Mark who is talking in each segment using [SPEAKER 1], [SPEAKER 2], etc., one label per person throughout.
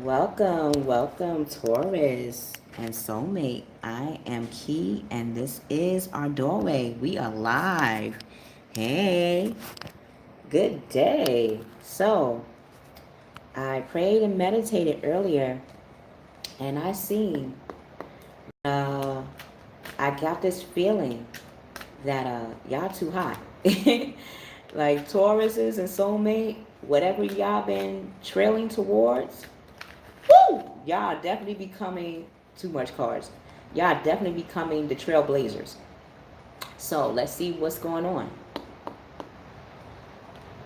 [SPEAKER 1] Welcome, Taurus and Soulmate. I am Key, and this is our doorway. We are live. Hey, good day. So, I prayed and meditated earlier, and I seen, uh, I got this feeling that y'all too hot. Like Tauruses and Soulmate, whatever y'all been trailing towards, woo! Y'all definitely becoming too much cards. Y'all definitely becoming the trailblazers. So let's see what's going on.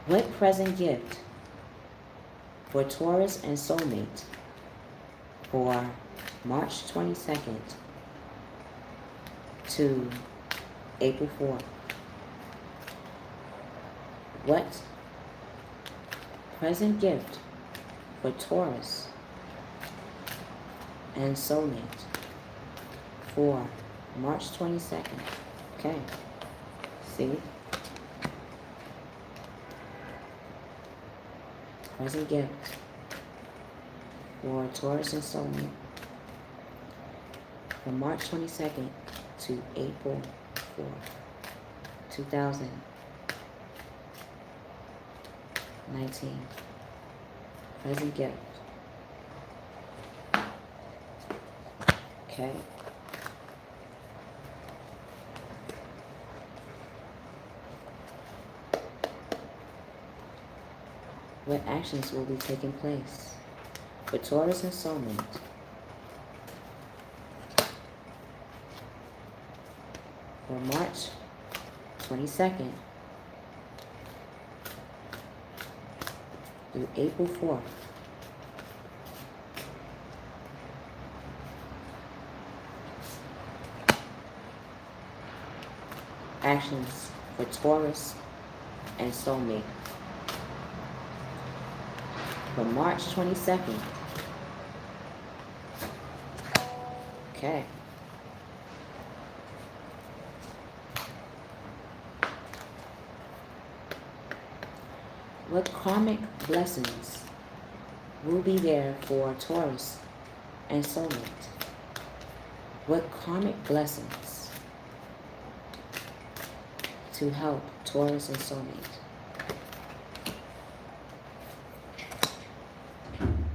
[SPEAKER 1] What present gift for Taurus and Soulmate for March 22nd to April 4th? What present gift for Taurus and Soulmate for March 22nd? Okay. See? Present gift for Taurus and Soulmate from March 22nd to April 4th, 2019. Present gift. Okay. What actions will be taking place for Taurus and Soulmate for March 22nd through April 4th? Actions for Taurus and Soulmate for March 22nd. Okay. What karmic blessings will be there for Taurus and Soulmate? What karmic blessings to help Taurus and Soulmate?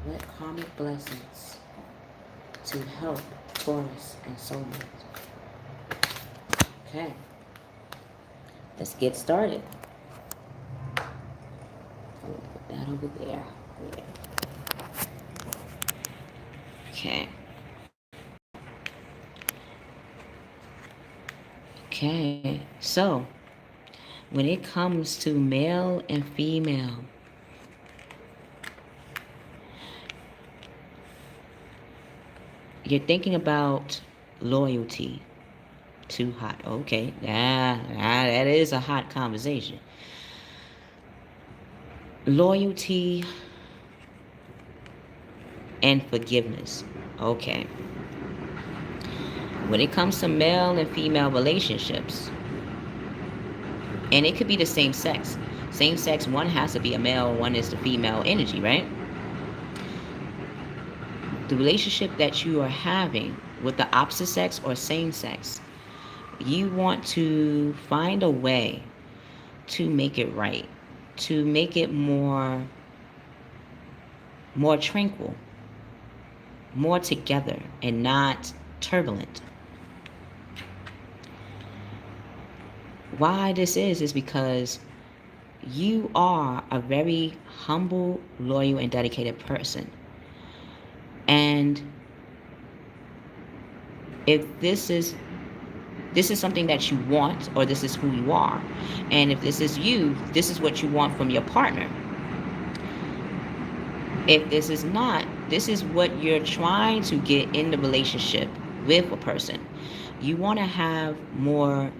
[SPEAKER 1] What karmic blessings to help Taurus and Soulmate? Okay. Let's get started. Put that over there. Yeah. Okay. Okay. So, when it comes to male and female, you're thinking about loyalty. Too hot. Okay. Yeah, that is a hot conversation. Loyalty and forgiveness. Okay. When it comes to male and female relationships, and it could be the same sex. Same sex, one has to be a male, one is the female energy, right? The relationship that you are having with the opposite sex or same sex, you want to find a way to make it right, to make it more tranquil, more together, and not turbulent. Why this is because you are a very humble, loyal, and dedicated person. And if this is something that you want, or this is who you are, and if this is you, this is what you want from your partner. If this is not, this is what you're trying to get in the relationship with a person. You want to have more,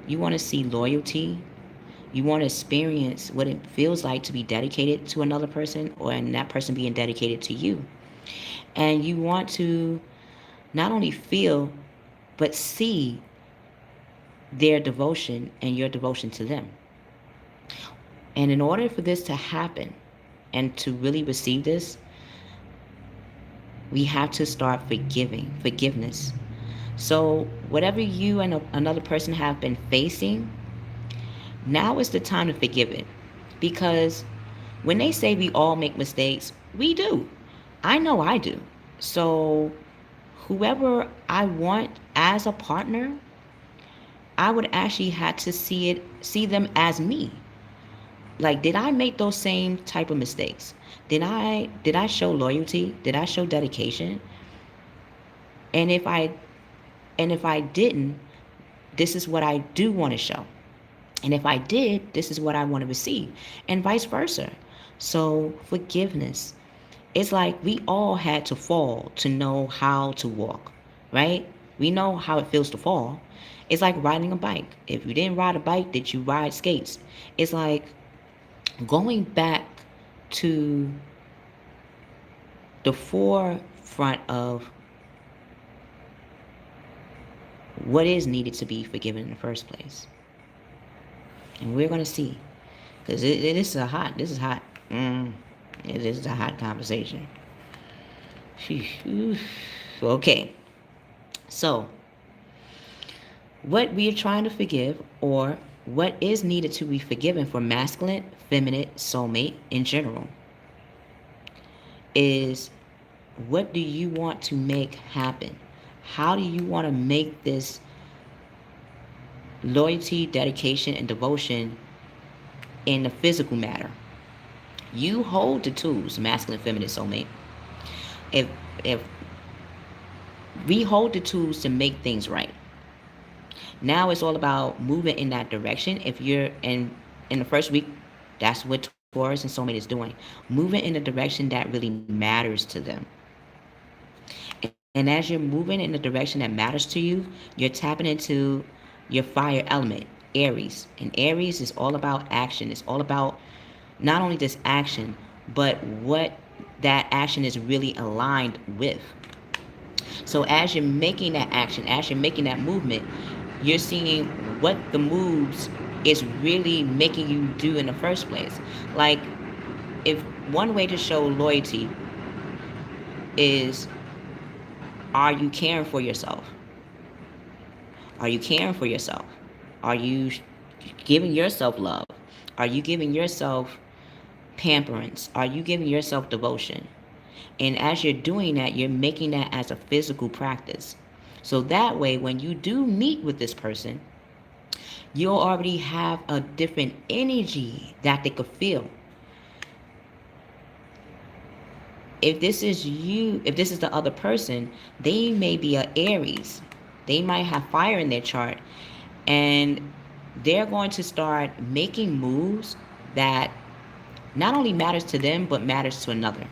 [SPEAKER 1] you want to see loyalty. You want to experience what it feels like to be dedicated to another person, or and that person being dedicated to you. And you want to not only feel, but see their devotion and your devotion to them. And in order for this to happen and to really receive this, We have to start forgiveness. So, whatever you and another person have been facing, now is the time to forgive it. Because when they say we all make mistakes, we do. I know I do. So, whoever I want as a partner, I would actually have to see them as me. Like, did I make those same type of mistakes? Did I show loyalty? Did I show dedication? And if I didn't, this is what I do want to show. And if I did, this is what I want to receive, and vice versa. So, forgiveness. It's like we all had to fall to know how to walk, right? We know how it feels to fall. It's like riding a bike. If you didn't ride a bike, did you ride skates? It's like going back to the forefront of what is needed to be forgiven in the first place. And we're going to see. Because this is hot. This is a hot conversation. Okay. So, what we are trying to forgive, or what is needed to be forgiven for masculine, feminine, soulmate in general, is what do you want to make happen? How do you want to make this loyalty, dedication, and devotion in the physical matter? You hold the tools, masculine, feminine, soulmate. If we hold the tools to make things right, now it's all about moving in that direction. If you're in the first week, that's what Taurus and Soulmate is doing. Moving in the direction that really matters to them. And as you're moving in the direction that matters to you, you're tapping into your fire element, Aries. And Aries is all about action. It's all about not only this action, but what that action is really aligned with. So as you're making that action, as you're making that movement, you're seeing what the moves is really making you do in the first place. Like, if one way to show loyalty is, are you caring for yourself? Are you caring for yourself? Are you giving yourself love? Are you giving yourself pamperance? Are you giving yourself devotion? And as you're doing that, you're making that as a physical practice. So that way, when you do meet with this person, you'll already have a different energy that they could feel. If this is you, if this is the other person, they may be an Aries. They might have fire in their chart, and they're going to start making moves that not only matters to them, but matters to another.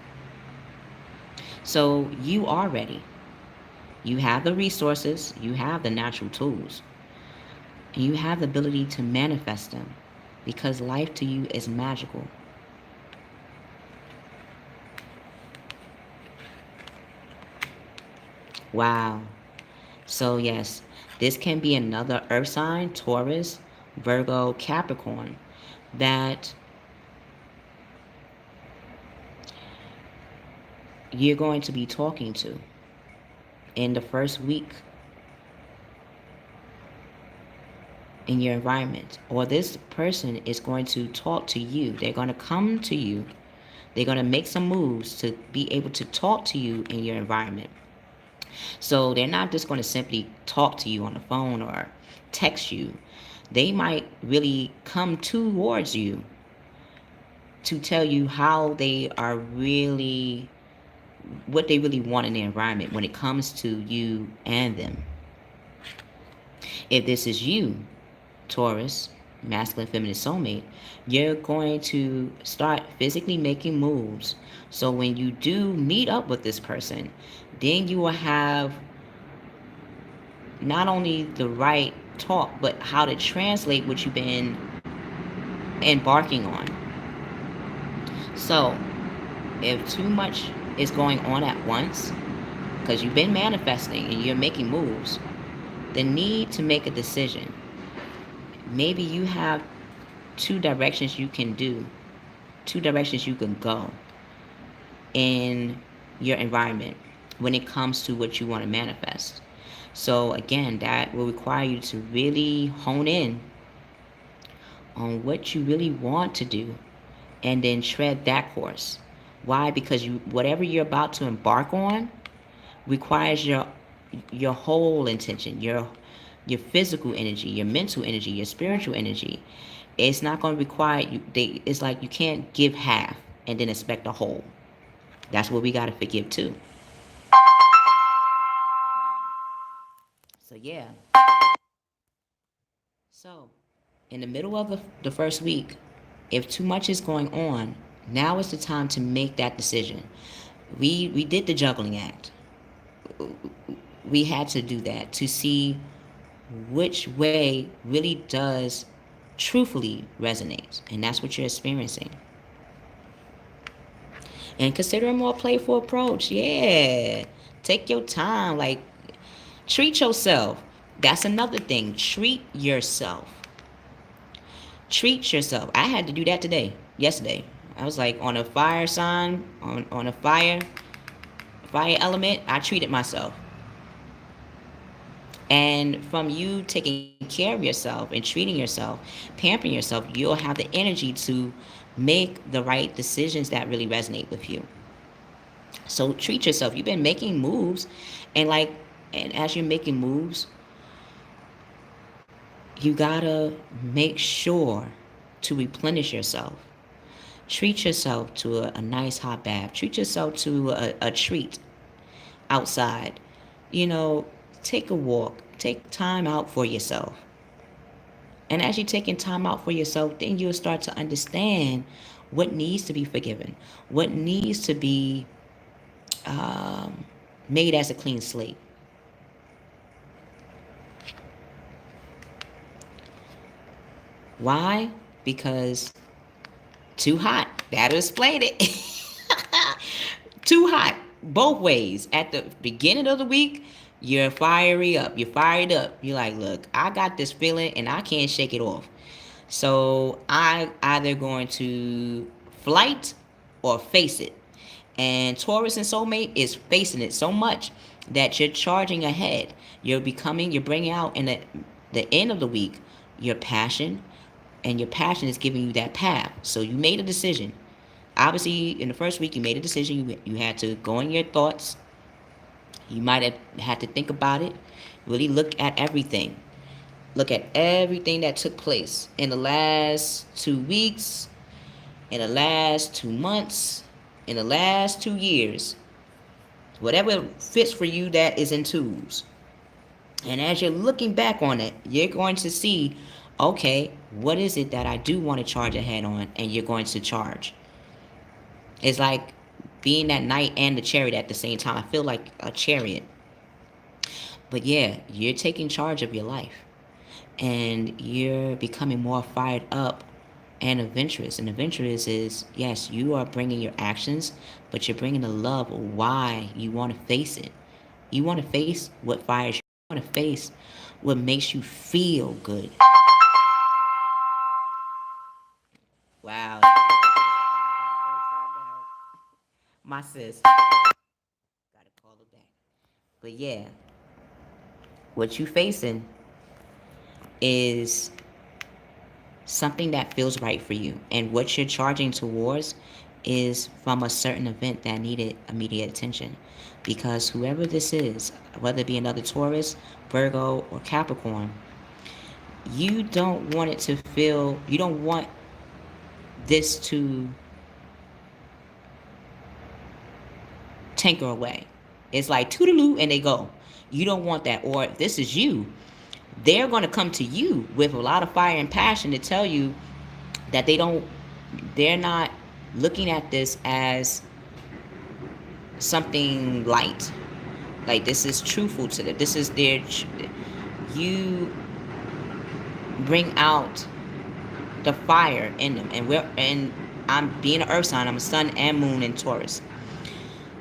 [SPEAKER 1] So you are ready. You have the resources, you have the natural tools, and you have the ability to manifest them, because life to you is magical. Wow. So yes, this can be another earth sign, Taurus, Virgo, Capricorn, that you're going to be talking to in the first week in your environment. Or this person is going to talk to you. They're going to come to you. They're going to make some moves to be able to talk to you in your environment. So they're not just going to simply talk to you on the phone or text you. They might really come towards you to tell you how they are really, what they really want in the environment when it comes to you and them. If this is you, Taurus, masculine, feminine, soulmate, you're going to start physically making moves. So when you do meet up with this person, then you will have not only the right talk, but how to translate what you've been embarking on. So if too much is going on at once, because you've been manifesting and you're making moves, the need to make a decision. Maybe you have two directions you can do, two directions you can go in your environment. when it comes to what you want to manifest. So again, that will require you to really hone in on what you really want to do and then tread that course. Why? Because whatever you're about to embark on requires your whole intention, your physical energy, your mental energy, your spiritual energy. It's not going to require you. It's like you can't give half and then expect a whole. That's what we got to forgive too. So yeah. So in the middle of the first week, if too much is going on, now is the time to make that decision. We did the juggling act. We had to do that to see which way really does truthfully resonate, and that's what you're experiencing. And consider a more playful approach. Yeah, take your time. Like, treat yourself. That's another thing. Treat yourself. Treat yourself. I had to do that yesterday. I was like on a fire sign, on a fire element. I treated myself. And from you taking care of yourself and treating yourself, pampering yourself, you'll have the energy to make the right decisions that really resonate with you. So treat yourself. You've been making moves, and as you're making moves, you gotta make sure to replenish yourself. Treat yourself to a nice hot bath. Treat yourself to a treat outside. You know, take a walk. Take time out for yourself. And as you're taking time out for yourself, then you'll start to understand what needs to be forgiven, what needs to be made as a clean slate. Why? Because too hot. That'll explain it. Too hot. Both ways. At the beginning of the week, you're fiery up. You're fired up. You're like, look, I got this feeling and I can't shake it off. So I either going to flight or face it. And Taurus and Soulmate is facing it so much that you're charging ahead. You're bringing out in the end of the week your passion, and your passion is giving you that path. So you made a decision. Obviously, in the first week, you made a decision. You had to go in your thoughts. You might have had to think about it. Really look at everything. Look at everything that took place in the last 2 weeks, in the last 2 months, in the last 2 years. Whatever fits for you that is in twos. And as you're looking back on it, you're going to see, okay, what is it that I do want to charge ahead on? And you're going to charge. It's like being that knight and the chariot at the same time. I feel like a chariot. But yeah, you're taking charge of your life. And you're becoming more fired up and adventurous. And adventurous is, yes, you are bringing your actions, but you're bringing the love of why you want to face it. You want to face what fires you. You want to face what makes you feel good. Wow. My sis. Gotta call her back. But yeah, what you facing is something that feels right for you. And what you're charging towards is from a certain event that needed immediate attention. Because whoever this is, whether it be another Taurus, Virgo, or Capricorn, you don't want it to feel, you don't want this to tinker away. It's like toodaloo and they go. You don't want that. Or if this is you, they're going to come to you with a lot of fire and passion to tell you that they're not looking at this as something light. Like, this is truthful to them. This is you bring out the fire in them. And I'm being an earth sign. I'm a sun and moon in Taurus.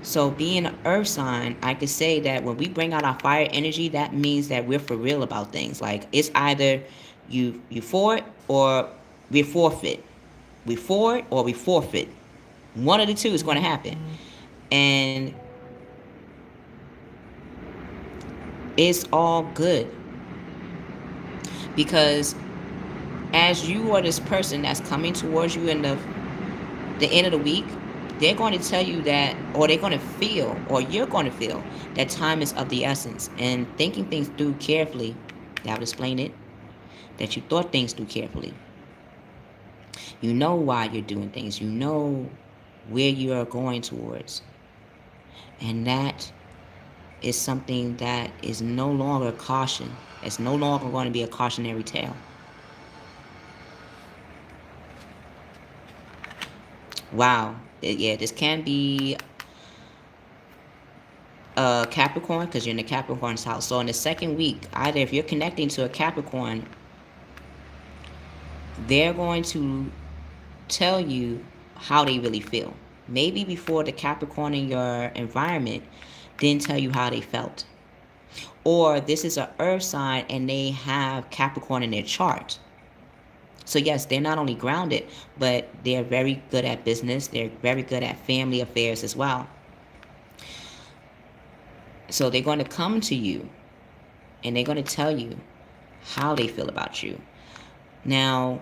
[SPEAKER 1] So being an earth sign, I could say that when we bring out our fire energy, that means that we're for real about things. Like, it's either you for it or we forfeit. We for it or we forfeit. One of the two is going to happen. And It's all good. Because as you are this person that's coming towards you in the end of the week, they're going to tell you that, or they're going to feel, or you're going to feel that time is of the essence. And thinking things through carefully, that would explain it, that you thought things through carefully. You know why you're doing things. You know where you are going towards. And that is something that is no longer caution. It's no longer going to be a cautionary tale. Wow. Yeah, this can be a Capricorn because you're in the Capricorn's house. So in the second week, either if you're connecting to a Capricorn, they're going to tell you how they really feel. Maybe before the Capricorn in your environment didn't tell you how they felt. Or this is an earth sign and they have Capricorn in their chart. So yes, they're not only grounded, but they're very good at business. They're very good at family affairs as well. So they're going to come to you and they're going to tell you how they feel about you. Now,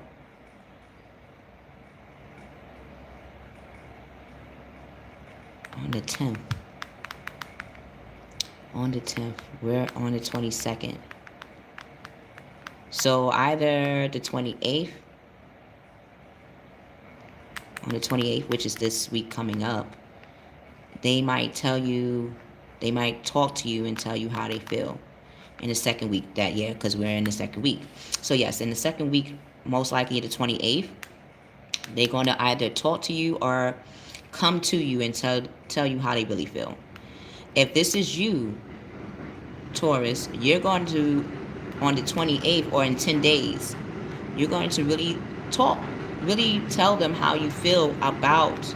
[SPEAKER 1] on the 10th, we're on the 22nd. So either the 28th, on the 28th, which is this week coming up, they might talk to you and tell you how they feel in the second week that year, because we're in the second week. So yes, in the second week, most likely the 28th, they're going to either talk to you or come to you and tell you how they really feel. If this is you, Taurus, you're going to, on the 28th or in 10 days, you're going to really talk, really tell them how you feel about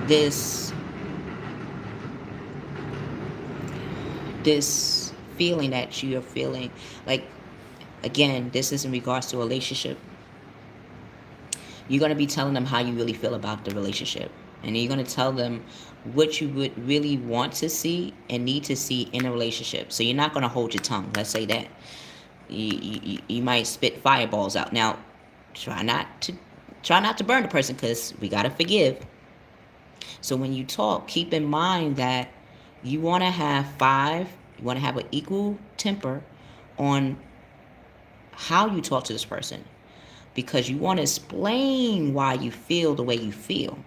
[SPEAKER 1] this feeling that you're feeling. Like, again, this is in regards to a relationship. You're going to be telling them how you really feel about the relationship. And you're going to tell them what you would really want to see and need to see in a relationship. So you're not going to hold your tongue. Let's say that. You might spit fireballs out. Now, try not to burn the person, because we got to forgive. So when you talk, keep in mind that you want to have an equal temper on how you talk to this person, because you want to explain why you feel the way you feel.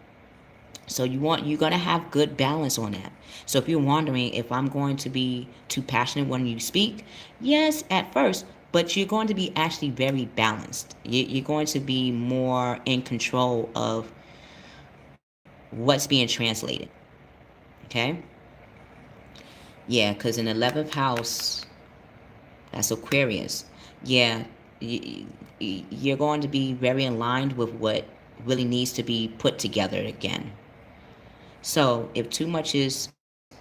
[SPEAKER 1] So you're going to have good balance on that. So if you're wondering if I'm going to be too passionate when you speak, yes, at first, but you're going to be actually very balanced. You're going to be more in control of what's being translated. Okay? Yeah, because in the 11th house, that's Aquarius. Yeah, you're going to be very aligned with what really needs to be put together again. So if too much is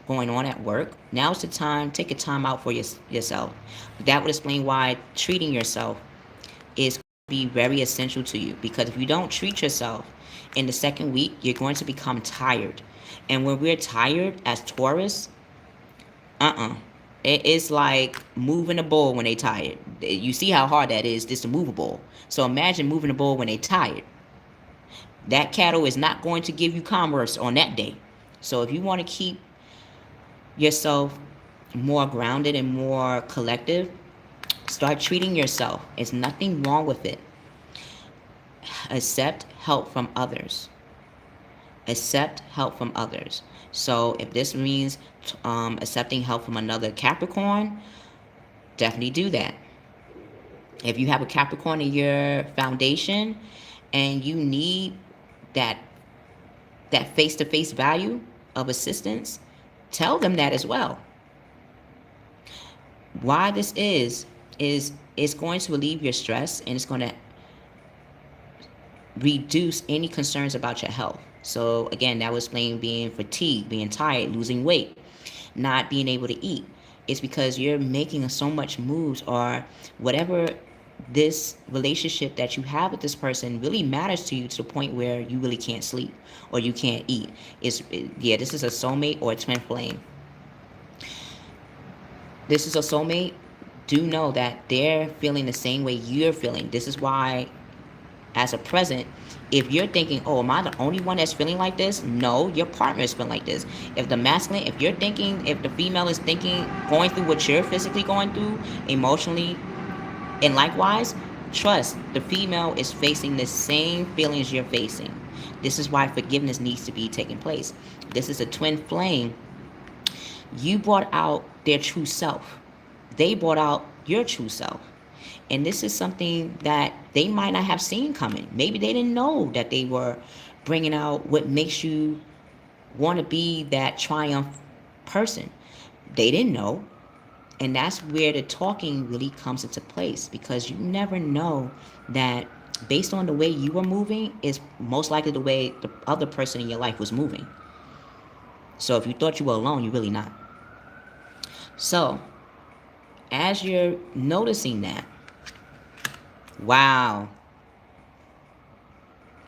[SPEAKER 1] going on at work, now's the time. Take a time out for yourself. That would explain why treating yourself is going to be very essential to you. Because if you don't treat yourself in the second week, you're going to become tired. And when we're tired as Taurus, it's like moving a bull when they tired. You see how hard that is just to move a bull. So imagine moving a bull when they tired. That cattle is not going to give you commerce on that day. So if you want to keep yourself more grounded and more collective, start treating yourself. There's nothing wrong with it. Accept help from others. Accept help from others. So if this means accepting help from another Capricorn, definitely do that. If you have a Capricorn in your foundation and you need that face-to-face value of assistance, tell them that as well. Why this is it's going to relieve your stress, and it's going to reduce any concerns about your health. So again, that was explain being fatigued, being tired, losing weight, not being able to eat. It's because you're making so much moves, or whatever this relationship that you have with this person really matters to you, to the point where you really can't sleep or you can't eat. This is a soulmate or a twin flame. this is a soulmate, do know that they're feeling the same way you're feeling. This is why, as a present, if you're thinking, oh, am I the only one that's feeling like this? No, your partner is feeling like this. If the masculine, if you're thinking, if the female is thinking, going through what you're physically going through, emotionally, and likewise, trust, the female is facing the same feelings you're facing. This is why forgiveness needs to be taking place. This is a twin flame. You brought out their true self. They brought out your true self. And this is something that they might not have seen coming. Maybe they didn't know that they were bringing out what makes you want to be that triumph person. They didn't know. And that's where the talking really comes into place, because you never know that based on the way you were moving is most likely the way the other person in your life was moving. So if you thought you were alone, you're really not. So as you're noticing that, wow.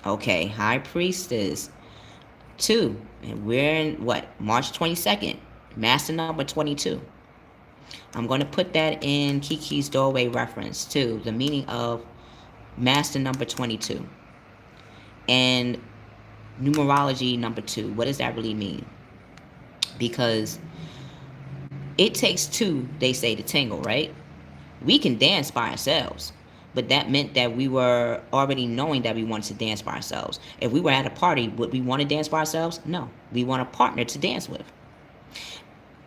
[SPEAKER 1] Okay, High Priestess 2. And we're in what? March 22nd. Master number 22. I'm going to put that in Keykeys Doorway reference too. The meaning of Master number 22. And numerology number 2. What does that really mean? Because it takes two, they say, to tango, right? We can dance by ourselves. But that meant that we were already knowing that we wanted to dance by ourselves. If we were at a party, would we want to dance by ourselves? No. We want a partner to dance with.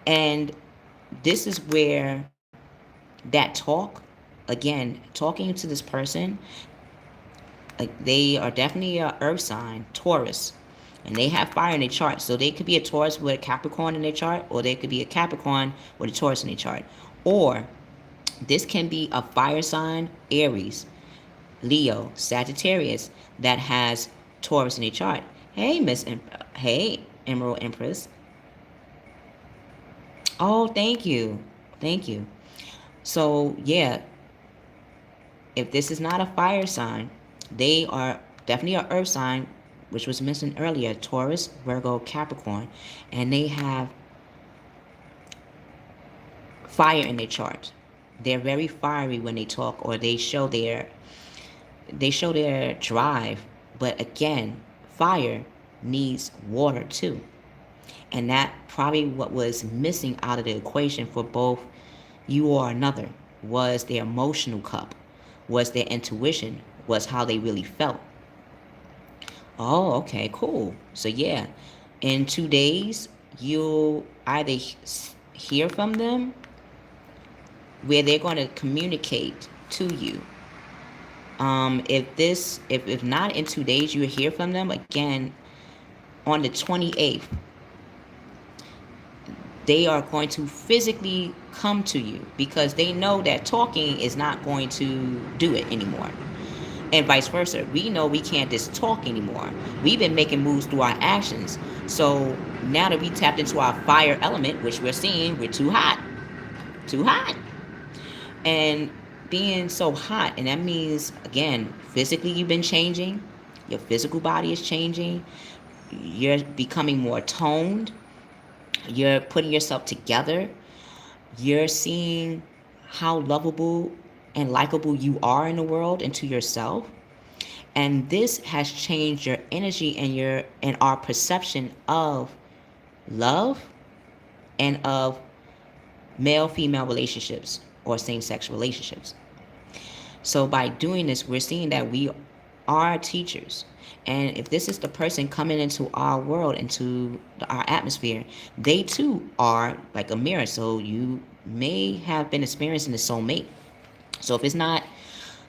[SPEAKER 1] And this is where that talk, again, talking to this person, like they are definitely an earth sign, Taurus. And they have fire in their chart. So they could be a Taurus with a Capricorn in their chart, or they could be a Capricorn with a Taurus in their chart. Or this can be a fire sign, Aries, Leo, Sagittarius, that has Taurus in their chart. Hey, hey, Emerald Empress. Oh, thank you. Thank you. So, yeah, if this is not a fire sign, they are definitely an earth sign, which was mentioned earlier, Taurus, Virgo, Capricorn, and they have fire in their chart. They're very fiery when they talk, or they show their drive. But again, fire needs water too. And that probably what was missing out of the equation for both you or another was their emotional cup, was their intuition, was how they really felt. Oh, okay, cool. So yeah, in 2 days, you'll either hear from them where they're going to communicate to you. If not in 2 days, you hear from them again on the 28th. They are going to physically come to you, because they know that talking is not going to do it anymore. And vice versa. We know we can't just talk anymore. We've been making moves through our actions. So now that we tapped into our fire element, which we're seeing, we're too hot. Too hot. And being so hot, and that means, again, physically you've been changing. Your physical body is changing. You're becoming more toned. You're putting yourself together. You're seeing how lovable and likable you are in the world and to yourself. And this has changed your energy and our perception of love and of male-female relationships or same-sex relationships. So by doing this, we're seeing that we are teachers. And if this is the person coming into our world, into our atmosphere, they too are like a mirror. So you may have been experiencing the soulmate. So if it's not,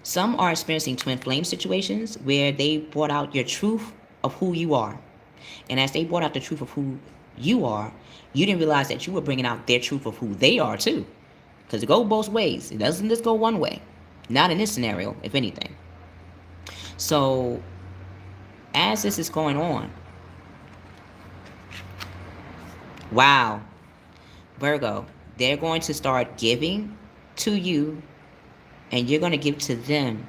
[SPEAKER 1] some are experiencing twin flame situations where they brought out your truth of who you are. And as they brought out the truth of who you are, you didn't realize that you were bringing out their truth of who they are too. Because it goes both ways. It doesn't just go one way. Not in this scenario, if anything. So as this is going on, wow, Virgo, they're going to start giving to you, and you're going to give to them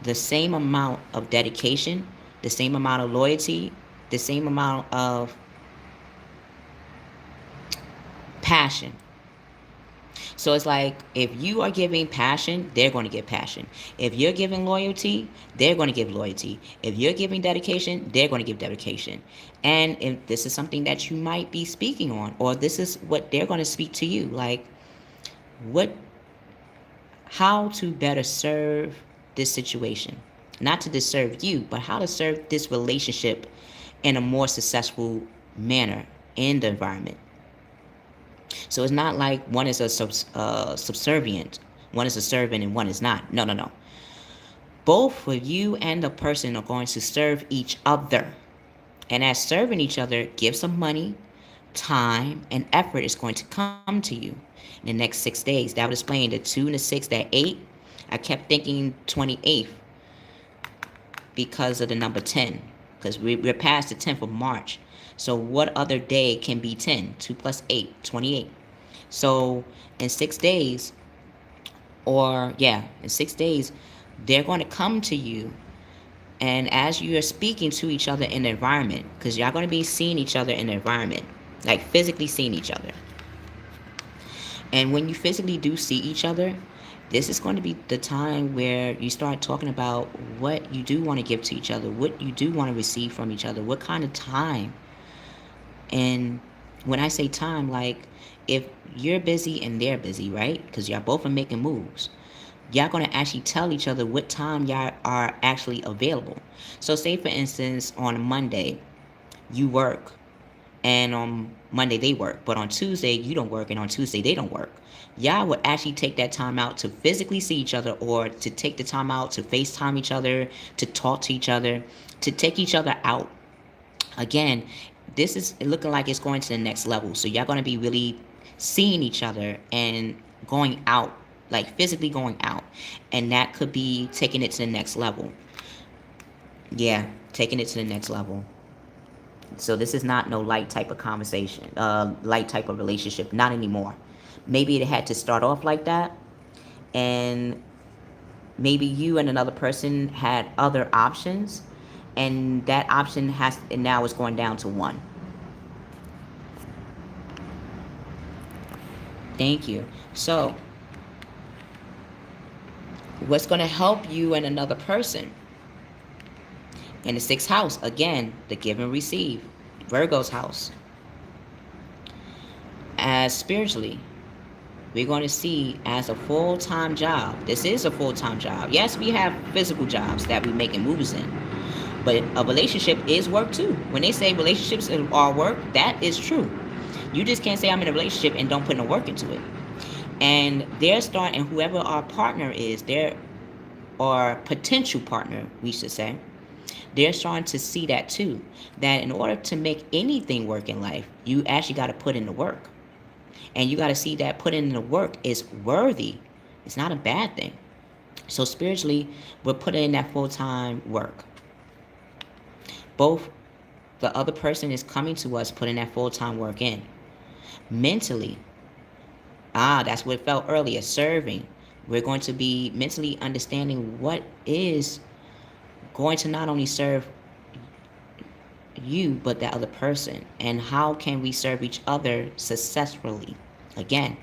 [SPEAKER 1] the same amount of dedication, the same amount of loyalty, the same amount of passion. So it's like if you are giving passion, they're going to give passion. If you're giving loyalty, they're going to give loyalty. If you're giving dedication, they're going to give dedication. And if this is something that you might be speaking on, or this is what they're going to speak to you, like what, how to better serve this situation. Not to just serve you, but how to serve this relationship in a more successful manner in the environment. So it's not like one is a subservient, one is a servant, and one is not. No, no, no. Both for you and the person are going to serve each other. And as serving each other, give some money, time, and effort is going to come to you in the next 6 days. That would explain the 2 and the 6, that 8. I kept thinking 28th because of the number 10, because we're past the 10th of March. So what other day can be 10? 2 plus 8, 28. So in 6 days, in 6 days, they're going to come to you. And as you are speaking to each other in the environment, because y'all going to be seeing each other in the environment, like physically seeing each other. And when you physically do see each other, this is going to be the time where you start talking about what you do want to give to each other, what you do want to receive from each other, what kind of time. And when I say time, like if you're busy and they're busy, right? Because y'all both are making moves. Y'all going to actually tell each other what time y'all are actually available. So say, for instance, on Monday, you work. And on Monday they work, but on Tuesday you don't work, and on Tuesday they don't work. Y'all would actually take that time out to physically see each other, or to take the time out to FaceTime each other, to talk to each other, to take each other out. Again, this is looking like it's going to the next level. So y'all going to be really seeing each other and going out, like physically going out. And that could be taking it to the next level. Yeah, taking it to the next level. So this is not no light type of conversation, light type of relationship, not anymore. Maybe it had to start off like that, and maybe you and another person had other options, and that option has, and now it's going down to one. Thank you. So what's going to help you and another person? In the 6th house, again, the give and receive, Virgo's house. As spiritually, we're going to see as a full-time job. This is a full-time job. Yes, we have physical jobs that we're making moves in, but a relationship is work too. When they say relationships are work, that is true. You just can't say I'm in a relationship and don't put no work into it. And they're starting, whoever our partner is, or potential partner, we should say, they're starting to see that too. That in order to make anything work in life, you actually got to put in the work. And you got to see that putting in the work is worthy. It's not a bad thing. So spiritually, we're putting in that full-time work. Both the other person is coming to us, putting that full-time work in. Mentally, that's what it felt earlier, serving. We're going to be mentally understanding what is going to not only serve you, but that other person. And how can we serve each other successfully? Again,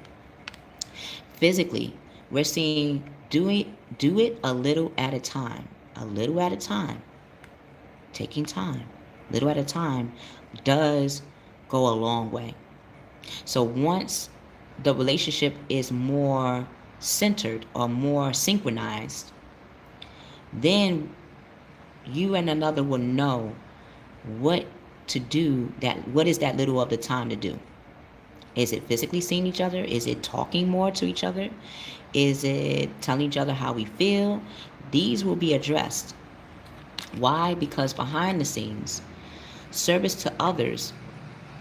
[SPEAKER 1] physically, we're seeing do it a little at a time. A little at a time. Taking time. Little at a time does go a long way. So once the relationship is more centered or more synchronized, then you and another will know what to do, what is that little of the time to do. Is it physically seeing each other? Is it talking more to each other? Is it telling each other how we feel? These will be addressed. Why? Because behind the scenes, service to others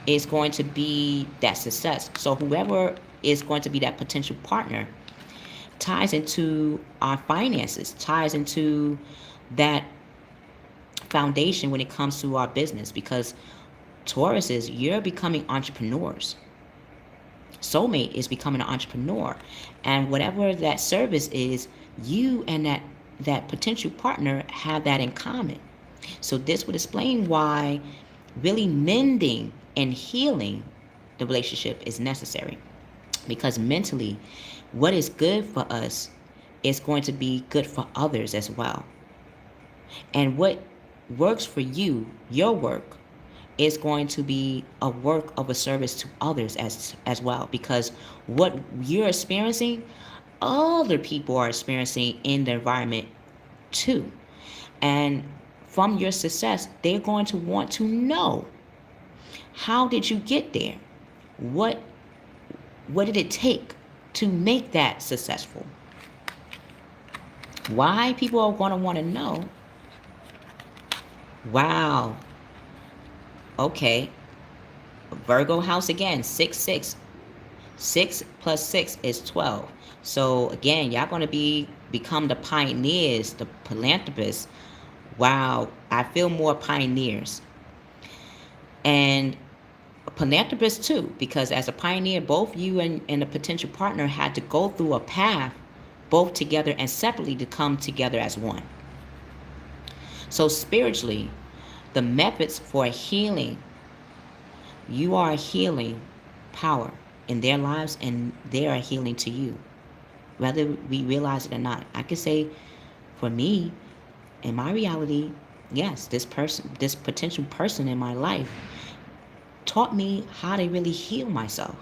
[SPEAKER 1] is going to be that success. So whoever is going to be that potential partner ties into our finances, ties into that foundation when it comes to our business, because Taurus is, you're becoming entrepreneurs. Soulmate is becoming an entrepreneur, and whatever that service is, you and that potential partner have that in common. So this would explain why really mending and healing the relationship is necessary. Because mentally, what is good for us is going to be good for others as well. And what works for you, your work, is going to be a work of a service to others as well. Because what you're experiencing, other people are experiencing in the environment too. And from your success, they're going to want to know, how did you get there? What what did it take to make that successful? Why people are going to want to know. Wow. Okay. Virgo house again, 6 6. 6 plus 6 is 12. So again, y'all going to become the pioneers, the philanthropists. Wow, I feel more pioneers. And philanthropists too, because as a pioneer, both you and a potential partner had to go through a path, both together and separately, to come together as one. So spiritually, the methods for healing, you are a healing power in their lives, and they are healing to you, whether we realize it or not. I could say, for me, in my reality, yes, this potential person in my life taught me how to really heal myself,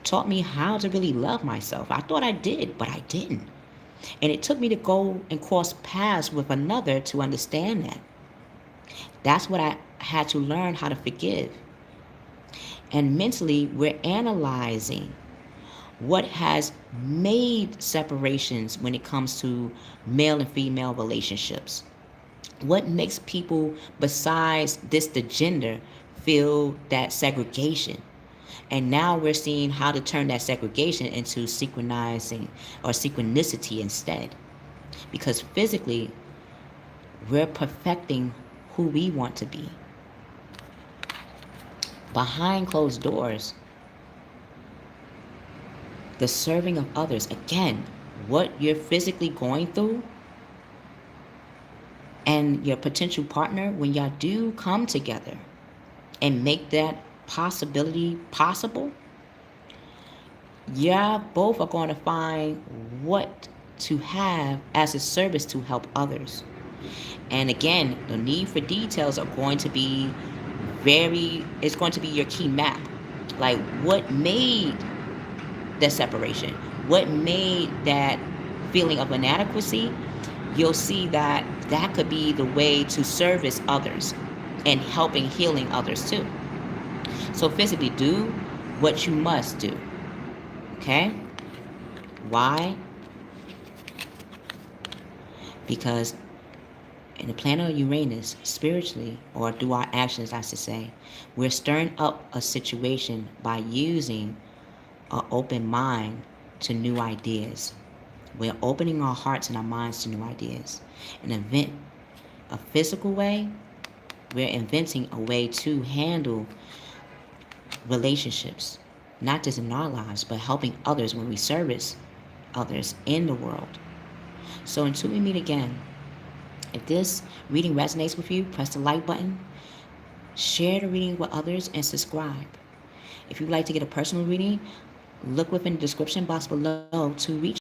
[SPEAKER 1] taught me how to really love myself. I thought I did, but I didn't. And it took me to go and cross paths with another to understand that. That's what I had to learn, how to forgive. And mentally, we're analyzing what has made separations when it comes to male and female relationships. What makes people, besides this, the gender, feel that segregation? And now we're seeing how to turn that segregation into synchronizing or synchronicity instead. Because physically, we're perfecting who we want to be. Behind closed doors, the serving of others, again, what you're physically going through, and your potential partner, when y'all do come together and make that possibility possible, y'all both are going to find what to have as a service to help others. And again, the need for details are going to be it's going to be your key map. Like, what made the separation? What made that feeling of inadequacy? You'll see that that could be the way to service others and helping healing others too. So physically, do what you must do. Okay? Why? Because in the planet of Uranus, spiritually, or through our actions, I should say, we're stirring up a situation by using an open mind to new ideas. We're opening our hearts and our minds to new ideas. A physical way, we're inventing a way to handle relationships, not just in our lives, but helping others when we service others in the world. So until we meet again, if this reading resonates with you, press the like button, share the reading with others, and subscribe. If you'd like to get a personal reading, look within the description box below to reach